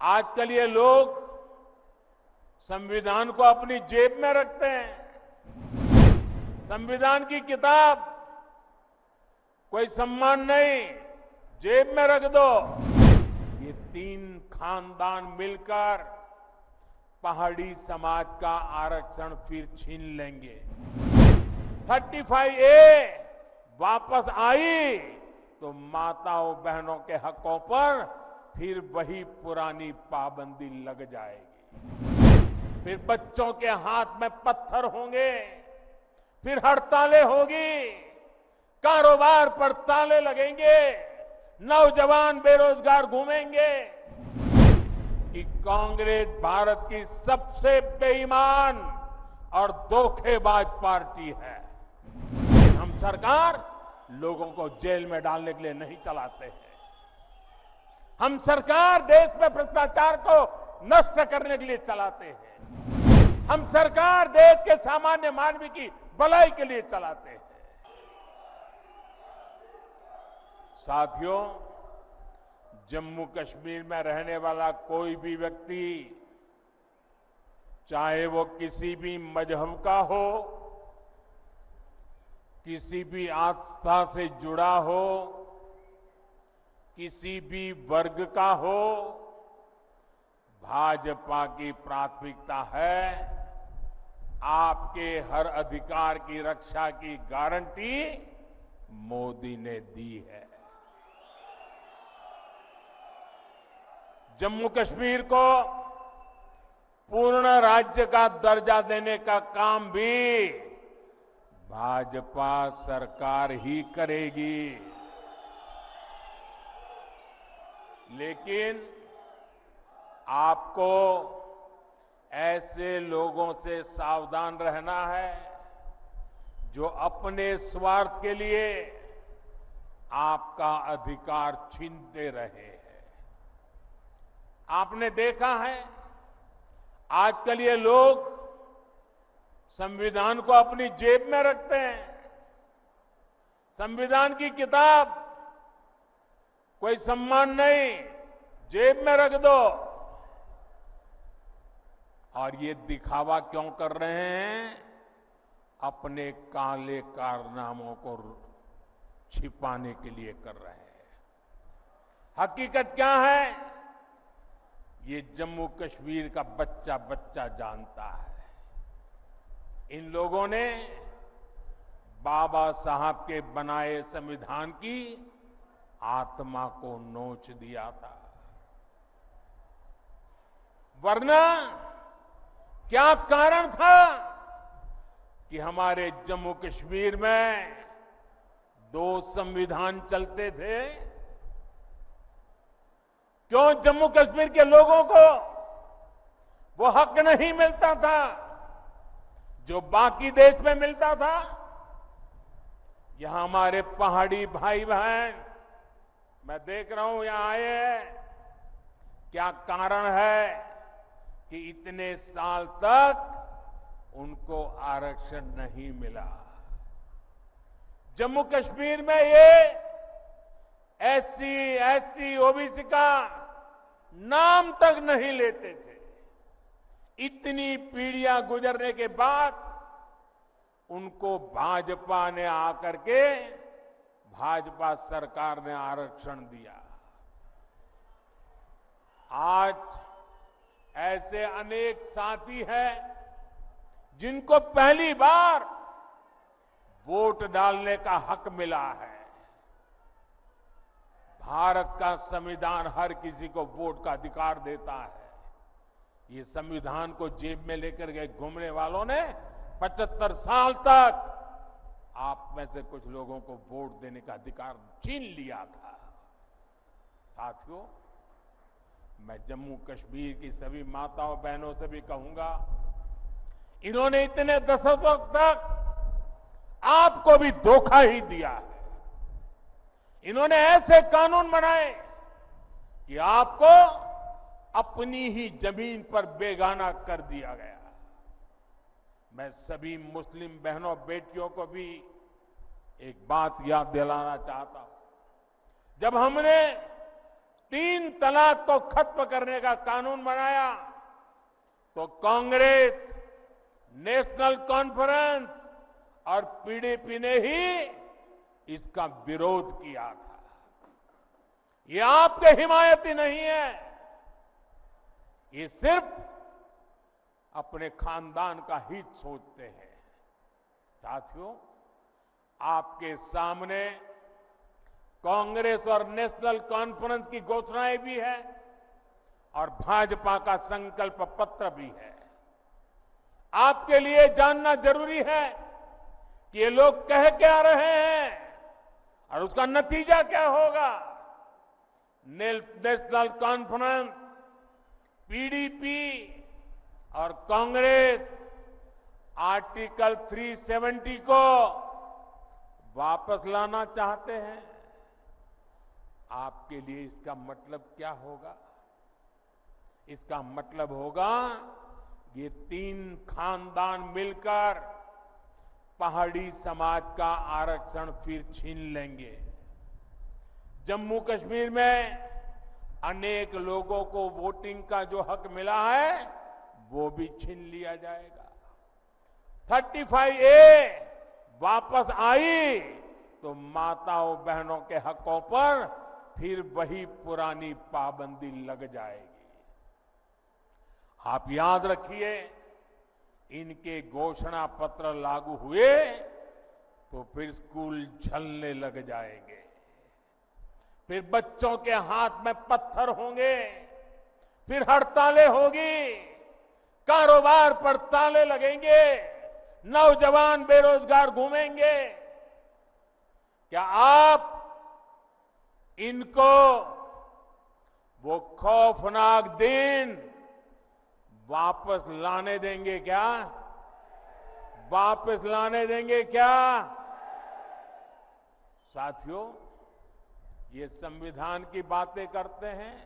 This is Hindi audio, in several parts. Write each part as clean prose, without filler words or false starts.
आजकल ये लोग संविधान को अपनी जेब में रखते हैं। संविधान की किताब कोई सम्मान नहीं, जेब में रख दो। ये तीन खानदान मिलकर पहाड़ी समाज का आरक्षण फिर छीन लेंगे। 35A वापस आई तो माताओं बहनों के हकों पर फिर वही पुरानी पाबंदी लग जाएगी। फिर बच्चों के हाथ में पत्थर होंगे, फिर हड़तालें होगी, कारोबार पर ताले लगेंगे, नौजवान बेरोजगार घूमेंगे कि कांग्रेस भारत की सबसे बेईमान और धोखेबाज पार्टी है। हम सरकार लोगों को जेल में डालने के लिए नहीं चलाते हैं। हम सरकार देश में भ्रष्टाचार को नष्ट करने के लिए चलाते हैं। हम सरकार देश के सामान्य मानव की भलाई के लिए चलाते हैं। साथियों, जम्मू कश्मीर में रहने वाला कोई भी व्यक्ति, चाहे वो किसी भी मजहब का हो, किसी भी आस्था से जुड़ा हो, किसी भी वर्ग का हो, भाजपा की प्राथमिकता है आपके हर अधिकार की रक्षा की गारंटी मोदी ने दी है। जम्मू कश्मीर को पूर्ण राज्य का दर्जा देने का काम भी भाजपा सरकार ही करेगी। लेकिन आपको ऐसे लोगों से सावधान रहना है जो अपने स्वार्थ के लिए आपका अधिकार छीनते रहे हैं। आपने देखा है आजकल ये लोग संविधान को अपनी जेब में रखते हैं। संविधान की किताब कोई सम्मान नहीं, जेब में रख दो। और ये दिखावा क्यों कर रहे हैं? अपने काले कारनामों को छिपाने के लिए कर रहे हैं। हकीकत क्या है? ये जम्मू कश्मीर का बच्चा बच्चा जानता है। इन लोगों ने बाबा साहब के बनाए संविधान की आत्मा को नोच दिया था। वरना क्या कारण था कि हमारे जम्मू कश्मीर में 2 संविधान चलते थे? क्यों जम्मू कश्मीर के लोगों को वो हक नहीं मिलता था जो बाकी देश में मिलता था? यहां हमारे पहाड़ी भाई बहन, मैं देख रहा हूं यहां आए हैं। क्या कारण है कि इतने साल तक उनको आरक्षण नहीं मिला? जम्मू कश्मीर में ये SC, ST, OBC का नाम तक नहीं लेते थे। इतनी पीढ़ियां गुजरने के बाद उनको भाजपा ने आकर के, भाजपा सरकार ने आरक्षण दिया। आज ऐसे अनेक साथी हैं जिनको पहली बार वोट डालने का हक मिला है। भारत का संविधान हर किसी को वोट का अधिकार देता है। ये संविधान को जेब में लेकर के घूमने वालों ने 75 साल तक आप में से कुछ लोगों को वोट देने का अधिकार छीन लिया था। साथियों, मैं जम्मू कश्मीर की सभी माताओं बहनों से भी कहूंगा, इन्होंने इतने दशकों तक आपको भी धोखा ही दिया है। इन्होंने ऐसे कानून बनाए कि आपको अपनी ही जमीन पर बेगाना कर दिया गया। मैं सभी मुस्लिम बहनों बेटियों को भी एक बात याद दिलाना चाहता हूं। जब हमने 3 तलाक को खत्म करने का कानून बनाया तो कांग्रेस, नेशनल कॉन्फ्रेंस और पीडीपी ने ही इसका विरोध किया था। ये आपके हिमायती नहीं है, ये सिर्फ अपने खानदान का हित सोचते हैं। साथियों, आपके सामने कांग्रेस और नेशनल कॉन्फ्रेंस की घोषणाएं भी है और भाजपा का संकल्प पत्र भी है। आपके लिए जानना जरूरी है कि ये लोग कह क्या रहे हैं और उसका नतीजा क्या होगा। नेशनल कॉन्फ्रेंस, पीडीपी और कांग्रेस आर्टिकल 370 को वापस लाना चाहते हैं। आपके लिए इसका मतलब क्या होगा? इसका मतलब होगा ये 3 खानदान मिलकर पहाड़ी समाज का आरक्षण फिर छीन लेंगे। जम्मू कश्मीर में अनेक लोगों को वोटिंग का जो हक मिला है वो भी छीन लिया जाएगा। 35A वापस आई तो माताओं बहनों के हकों पर फिर वही पुरानी पाबंदी लग जाएगी। आप याद रखिए, इनके घोषणा पत्र लागू हुए तो फिर स्कूल जलने लग जाएंगे, फिर बच्चों के हाथ में पत्थर होंगे, फिर हड़तालें होगी, कारोबार पर ताले लगेंगे, नौजवान बेरोजगार घूमेंगे। क्या आप इनको वो खौफनाक दिन वापस लाने देंगे क्या? वापस लाने देंगे क्या? साथियों, ये संविधान की बातें करते हैं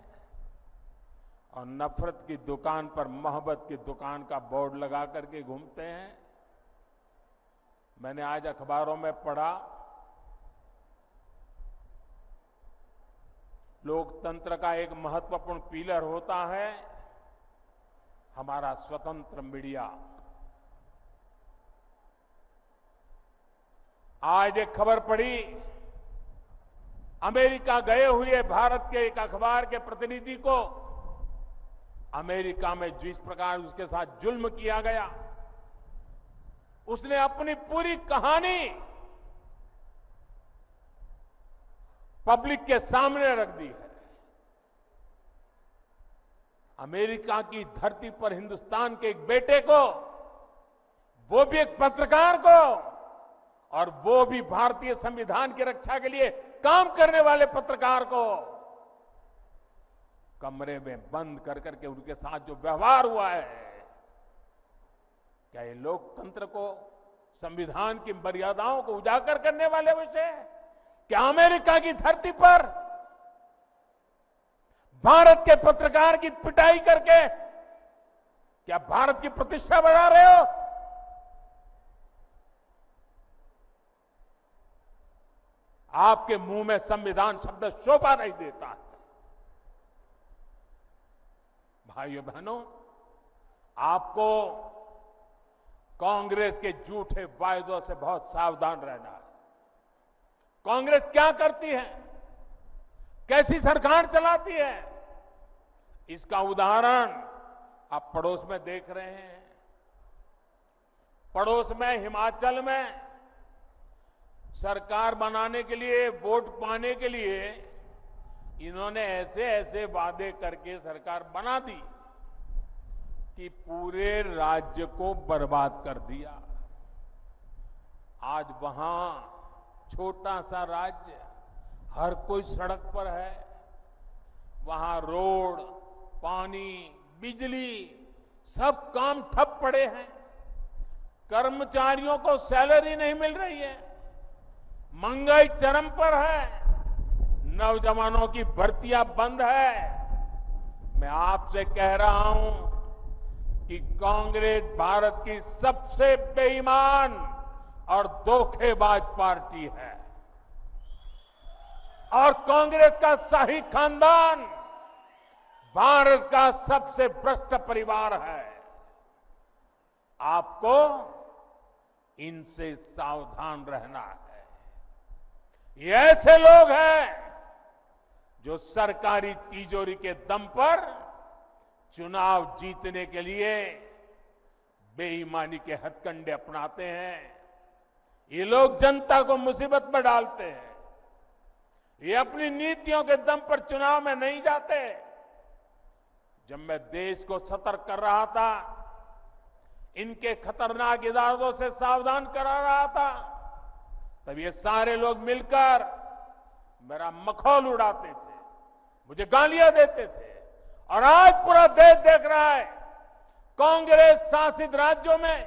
और नफरत की दुकान पर मोहब्बत की दुकान का बोर्ड लगा करके घूमते हैं। मैंने आज अखबारों में पढ़ा, लोकतंत्र का एक महत्वपूर्ण पिलर होता है हमारा स्वतंत्र मीडिया। आज एक खबर पढ़ी, अमेरिका गए हुए भारत के एक अखबार के प्रतिनिधि को अमेरिका में जिस प्रकार उसके साथ जुल्म किया गया, उसने अपनी पूरी कहानी पब्लिक के सामने रख दी है। अमेरिका की धरती पर हिंदुस्तान के एक बेटे को, वो भी एक पत्रकार को, और वो भी भारतीय संविधान की रक्षा के लिए काम करने वाले पत्रकार को कमरे में बंद कर करके उनके साथ जो व्यवहार हुआ है, क्या ये लोकतंत्र को, संविधान की मर्यादाओं को उजागर करने वाले विषय? क्या अमेरिका की धरती पर भारत के पत्रकार की पिटाई करके क्या भारत की प्रतिष्ठा बढ़ा रहे हो? आपके मुंह में संविधान शब्द शोभा नहीं देता है। भाइयों बहनों, आपको कांग्रेस के झूठे वायदों से बहुत सावधान रहना है। कांग्रेस क्या करती है, कैसी सरकार चलाती है, इसका उदाहरण आप पड़ोस में देख रहे हैं। पड़ोस में हिमाचल में सरकार बनाने के लिए, वोट पाने के लिए इन्होंने ऐसे ऐसे वादे करके सरकार बना दी कि पूरे राज्य को बर्बाद कर दिया। आज वहां छोटा सा राज्य, हर कोई सड़क पर है, वहां रोड, पानी, बिजली, सब काम ठप पड़े हैं। कर्मचारियों को सैलरी नहीं मिल रही है, महंगाई चरम पर है, नौजवानों की भर्तियां बंद है। मैं आपसे कह रहा हूं कि कांग्रेस भारत की सबसे बेईमान और धोखेबाज पार्टी है। और कांग्रेस का शाही खानदान भारत का सबसे भ्रष्ट परिवार है। आपको इनसे सावधान रहना है। ये ऐसे लोग हैं जो सरकारी तिजोरी के दम पर चुनाव जीतने के लिए बेईमानी के हथकंडे अपनाते हैं। ये लोग जनता को मुसीबत में डालते हैं। ये अपनी नीतियों के दम पर चुनाव में नहीं जाते। जब मैं देश को सतर्क कर रहा था, इनके खतरनाक इरादों से सावधान करा रहा था, तब ये सारे लोग मिलकर मेरा मखौल उड़ाते थे, मुझे गालियां देते थे। और आज पूरा देश देख रहा है कांग्रेस शासित राज्यों में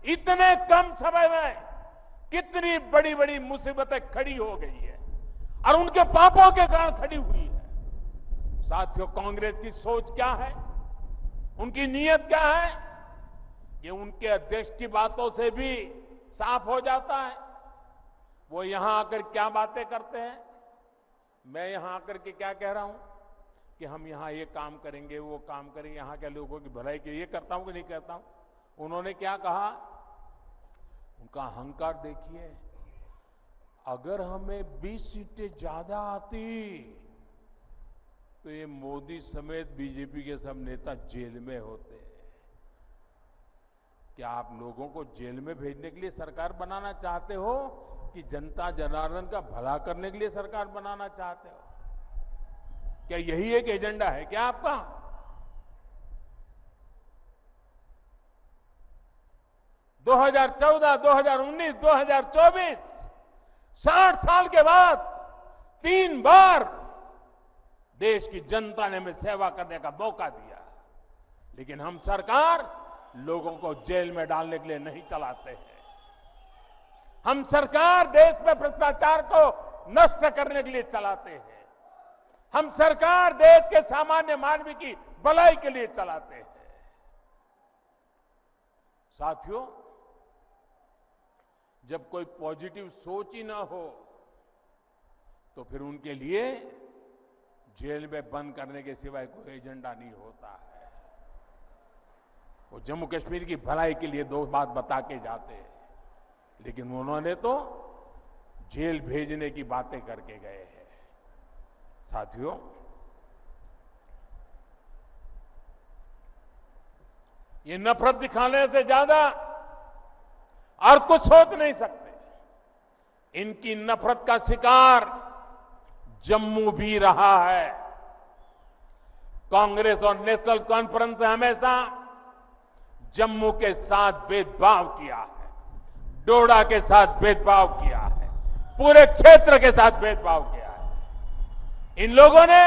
इतने कम समय में कितनी बड़ी बड़ी मुसीबतें खड़ी हो गई है और उनके पापों के कारण खड़ी हुई है। साथियों, कांग्रेस की सोच क्या है, उनकी नीयत क्या है, ये उनके अध्यक्ष की बातों से भी साफ हो जाता है। वो यहां आकर क्या बातें करते हैं, मैं यहां आकर के क्या कह रहा हूं कि हम यहां ये काम करेंगे, वो काम करेंगे, यहां के लोगों की भलाई के लिए करता हूं कि नहीं करता हूं। उन्होंने क्या कहा, उनका अहंकार देखिए, अगर हमें 20 सीटें ज्यादा आती तो ये मोदी समेत बीजेपी के सब नेता जेल में होते। क्या आप लोगों को जेल में भेजने के लिए सरकार बनाना चाहते हो कि जनता जनार्दन का भला करने के लिए सरकार बनाना चाहते हो? क्या यही एक एजेंडा है क्या आपका? दो 2014, 2019, 2024 60 साल के बाद 3 बार देश की जनता ने हमें सेवा करने का मौका दिया, लेकिन हम सरकार लोगों को जेल में डालने के लिए नहीं चलाते हैं। हम सरकार देश में भ्रष्टाचार को नष्ट करने के लिए चलाते हैं। हम सरकार देश के सामान्य मानव की भलाई के लिए चलाते हैं। साथियों, जब कोई पॉजिटिव सोच ही ना हो तो फिर उनके लिए जेल में बंद करने के सिवाय कोई एजेंडा नहीं होता है। वो जम्मू कश्मीर की भलाई के लिए 2 बात बता के जाते हैं, लेकिन उन्होंने तो जेल भेजने की बातें करके गए हैं। साथियों, ये नफरत दिखाने से ज्यादा और कुछ सोच नहीं सकते। इनकी नफरत का शिकार जम्मू भी रहा है। कांग्रेस और नेशनल कॉन्फ्रेंस ने हमेशा जम्मू के साथ भेदभाव किया है, डोडा के साथ भेदभाव किया है, पूरे क्षेत्र के साथ भेदभाव किया है। इन लोगों ने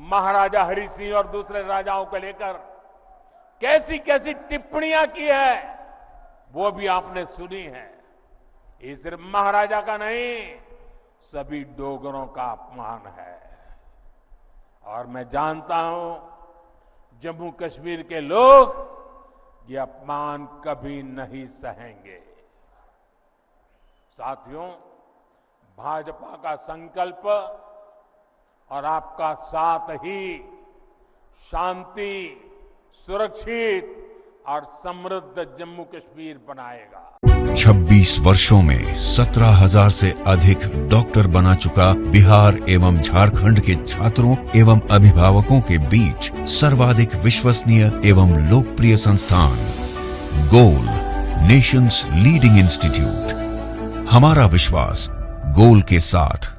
महाराजा हरि सिंह और दूसरे राजाओं को लेकर कैसी कैसी टिप्पणियां की है वो भी आपने सुनी है। ये सिर्फ महाराजा का नहीं, सभी डोगरों का अपमान है। और मैं जानता हूं जम्मू कश्मीर के लोग ये अपमान कभी नहीं सहेंगे। साथियों, भाजपा का संकल्प और आपका साथ ही शांति, सुरक्षित और समृद्ध जम्मू कश्मीर बनाएगा। 26 वर्षों में 17,000 से अधिक डॉक्टर बना चुका बिहार एवं झारखंड के छात्रों एवं अभिभावकों के बीच सर्वाधिक विश्वसनीय एवं लोकप्रिय संस्थान गोल, नेशंस लीडिंग इंस्टीट्यूट। हमारा विश्वास गोल के साथ।